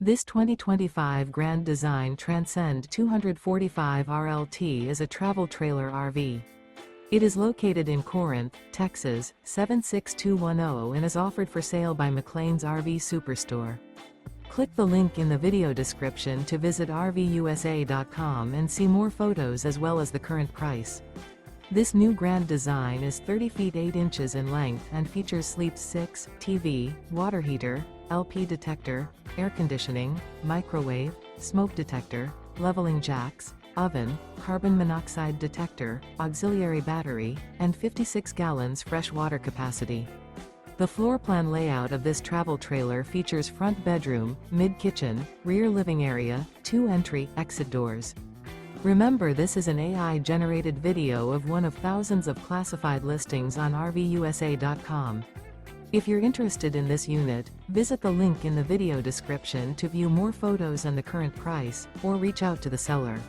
This 2025 Grand Design Transcend 245 RLT is a travel trailer RV. It is located in Corinth, Texas, 76210 and is offered for sale by McClain's RV Superstore. Click the link in the video description to visit RVUSA.com and see more photos as well as the current price. This new Grand Design is 30 feet 8 inches in length and features Sleep 6, TV, water heater, LP detector, air conditioning, microwave, smoke detector, leveling jacks, oven, carbon monoxide detector, auxiliary battery, and 56 gallons fresh water capacity. The floor plan layout of this travel trailer features front bedroom, mid-kitchen, rear living area, 2 entry/exit doors. Remember, this is an AI-generated video of one of thousands of classified listings on RVUSA.com. If you're interested in this unit, visit the link in the video description to view more photos and the current price, or reach out to the seller.